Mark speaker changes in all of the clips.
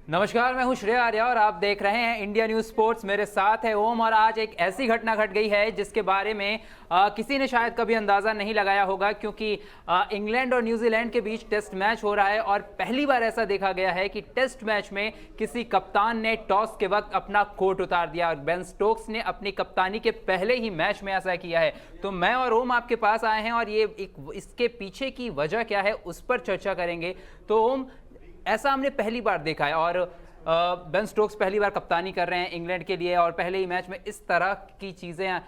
Speaker 1: नमस्कार, मैं हूं श्रेया आर्या और आप देख रहे हैं इंडिया न्यूज स्पोर्ट्स। मेरे साथ है ओम और आज एक ऐसी घटना घट गई है जिसके बारे में किसी ने शायद कभी अंदाजा नहीं लगाया होगा, क्योंकि इंग्लैंड और न्यूजीलैंड के बीच टेस्ट मैच हो रहा है और पहली बार ऐसा देखा गया है कि टेस्ट मैच में किसी कप्तान ने टॉस के वक्त अपना कोट उतार दिया और बेन स्टोक्स ने अपनी कप्तानी के पहले ही मैच में ऐसा किया है। तो मैं और ओम आपके पास आए हैं और इसके पीछे की वजह क्या है उस पर चर्चा करेंगे। तो ओम, ऐसा हमने पहली बार देखा है और बेन स्टोक्स पहली बार कप्तानी कर रहे हैं इंग्लैंड के लिए और पहले ही मैच में इस तरह की चीज़ें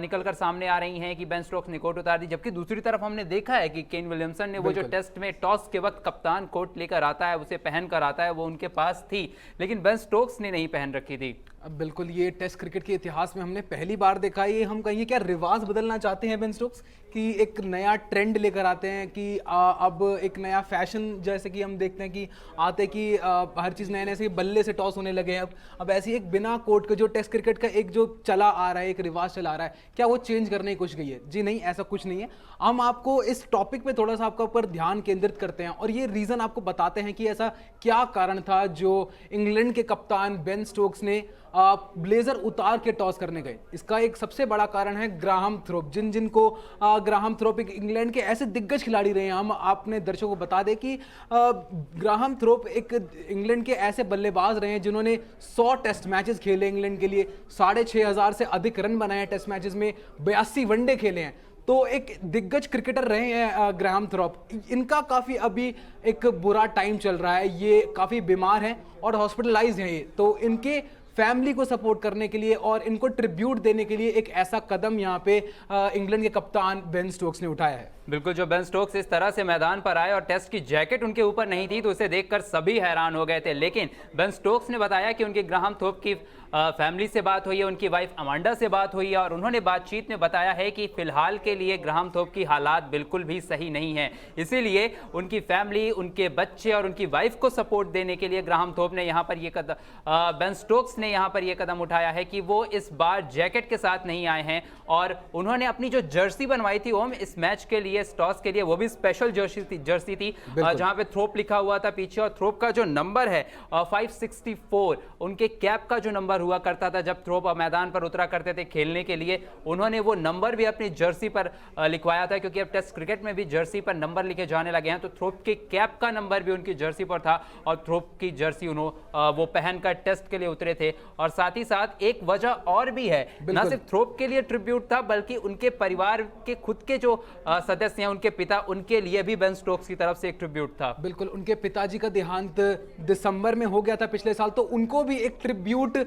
Speaker 1: निकलकर सामने आ रही हैं कि बेन स्टोक्स ने कोट उतार दी। जबकि दूसरी तरफ हमने देखा है कि केन विलियमसन ने वो जो टेस्ट में टॉस के वक्त कप्तान कोट लेकर आता है, उसे पहन कर आता है, वो उनके पास थी, लेकिन बेन स्टोक्स ने नहीं पहन रखी थी।
Speaker 2: बिल्कुल, ये टेस्ट क्रिकेट के इतिहास में हमने पहली बार देखा है। ये हम कहेंगे क्या रिवाज बदलना चाहते हैं बेन स्टोक्स, कि एक नया ट्रेंड लेकर आते हैं कि अब एक नया फैशन, जैसे कि हम देखते हैं कि आते कि हर चीज़ नए नए से बल्ले से टॉस होने लगे हैं। अब ऐसी एक बिना कोट के जो टेस्ट क्रिकेट का एक जो चला आ रहा है, एक रिवाज चला आ रहा है, क्या वो चेंज करने की कोशिश गई है? जी नहीं, ऐसा कुछ नहीं है। हम आपको इस टॉपिक पे थोड़ा सा आपका ऊपर ध्यान केंद्रित करते हैं और ये रीज़न आपको बताते हैं कि ऐसा क्या कारण था जो इंग्लैंड के कप्तान बेन स्टोक्स ने ब्लेजर उतार के टॉस करने गए। इसका एक सबसे बड़ा कारण है ग्राहम थ्रोप। जिनको ग्राहम थ्रोप एक इंग्लैंड के ऐसे दिग्गज खिलाड़ी रहे हैं। हम आपने दर्शकों को बता दें कि ग्राहम थ्रोप एक इंग्लैंड के ऐसे बल्लेबाज रहे हैं जिन्होंने 100 टेस्ट मैचेस खेले इंग्लैंड के लिए, 6500 से अधिक रन बनाए हैं टेस्ट मैचेस में, 82 वनडे खेले हैं। तो एक दिग्गज क्रिकेटर रहे हैं ग्राहम थ्रोप। इनका काफ़ी अभी एक बुरा टाइम चल रहा है, ये काफ़ी बीमार हैं और हॉस्पिटलाइज हैं। तो इनके फैमिली को सपोर्ट करने के लिए और इनको ट्रिब्यूट देने के लिए एक ऐसा कदम यहाँ पे इंग्लैंड के कप्तान बेन स्टोक्स ने उठाया है।
Speaker 1: बिल्कुल, जो बेन स्टोक्स इस तरह से मैदान पर आए और टेस्ट की जैकेट उनके ऊपर नहीं थी तो उसे देखकर सभी हैरान हो गए थे। लेकिन बेन स्टोक्स ने बताया कि उनके ग्राहम थोप की फैमिली से बात हुई है, उनकी वाइफ अमांडा से बात हुई है और उन्होंने बातचीत में बताया है कि फिलहाल के लिए ग्राहम थोप की हालात बिल्कुल भी सही नहीं है। इसीलिए उनकी फैमिली, उनके बच्चे और उनकी वाइफ को सपोर्ट देने के लिए ग्राहम थोप ने यहाँ पर ये कदम बेन स्टोक्स ने यहाँ पर ये कदम उठाया है कि वो इस बार जैकेट के साथ नहीं आए हैं और उन्होंने अपनी जो जर्सी बनवाई थी ओम इस मैच के लिए, टॉस के लिए, वो भी स्पेशल जर्सी थी जहां पे थ्रोप लिखा हुआ था पीछे और थ्रोप का जो नंबर है 564, उनके कैप का जो नंबर हुआ करता था जब थ्रोप मैदान पर उतरा करते थे खेलने के लिए, उन्होंने वो नंबर भी अपनी जर्सी पर लिखवाया था, क्योंकि अब टेस्ट क्रिकेट में भी जर्सी पर नंबर लिखे जाने लगे हैं। तो थ्रोप के कैप का नंबर भी उनकी जर्सी पर था और थ्रोप की जर्सी वो पहनकर टेस्ट के लिए उतरे थे। और साथ ही साथ एक वजह और भी है, ना सिर्फ थ्रोप के लिए ट्रिब्यूट था बल्कि उनके परिवार के खुद के जो सदस्य हैं, उनके पिता, उनके लिए भी बेन स्टोक्स की तरफ से एक ट्रिब्यूट था।
Speaker 2: बिल्कुल, उनके पिताजी का देहांत दिसंबर में हो गया था पिछले साल, तो उनको भी एक ट्रिब्यूट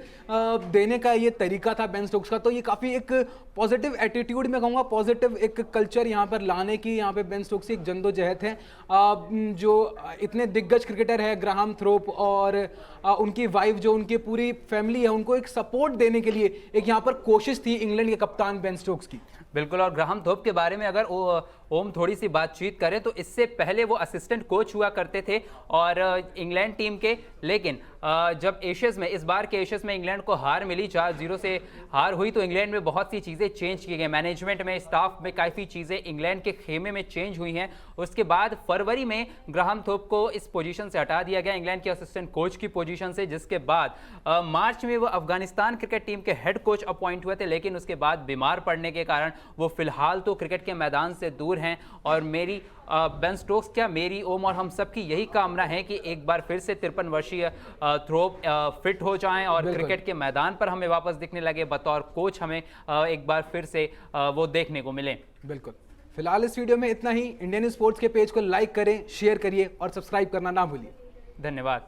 Speaker 2: देने का ये तरीका था बेन स्टोक्स का। तो ये काफी एक पॉजिटिव एटीट्यूड, मैं कहूँगा पॉजिटिव एक कल्चर यहाँ पर लाने की यहाँ पे बेन स्टोक्स की एक जद्दोजहद है। जो इतने दिग्गज क्रिकेटर है ग्राहम थ्रोप और उनकी वाइफ, जो उनकी पूरी फैमिली है, उनको एक सपोर्ट देने के लिए एक यहाँ पर कोशिश थी इंग्लैंड के कप्तान बेन स्टोक्स की।
Speaker 1: बिल्कुल, और ग्राहम थोप के बारे में अगर ओम थोड़ी सी बातचीत करें तो इससे पहले वो असिस्टेंट कोच हुआ करते थे और इंग्लैंड टीम के। लेकिन जब एशियज में, इस बार के एशियज में इंग्लैंड को हार मिली, 4-0 से हार हुई, तो इंग्लैंड में बहुत सी चीज़ें चेंज की गई, मैनेजमेंट में, स्टाफ में काफ़ी चीज़ें इंग्लैंड के खेमे में चेंज हुई हैं। उसके बाद फरवरी में ग्राहम थोप को इस पोजीशन से हटा दिया गया, इंग्लैंड के असिस्टेंट कोच की पोजीशन से, जिसके बाद मार्च में वो अफगानिस्तान क्रिकेट टीम के हेड कोच अपॉइंट हुए थे। लेकिन उसके बाद बीमार पड़ने के कारण वो फिलहाल तो क्रिकेट के मैदान से दूर हैं और मेरी बेन स्टोक्स क्या, मेरी, ओम और हम सब की यही कामना है कि एक बार फिर से 53 वर्षीय थ्रोप फिट हो जाएं और क्रिकेट के मैदान पर हमें वापस दिखने लगे, बतौर कोच हमें एक बार फिर से वो देखने को मिले।
Speaker 2: बिल्कुल, फिलहाल इस वीडियो में इतना ही। इंडियन स्पोर्ट्स के पेज को लाइक करें, शेयर करिए और सब्सक्राइब करना ना भूलिए।
Speaker 1: धन्यवाद।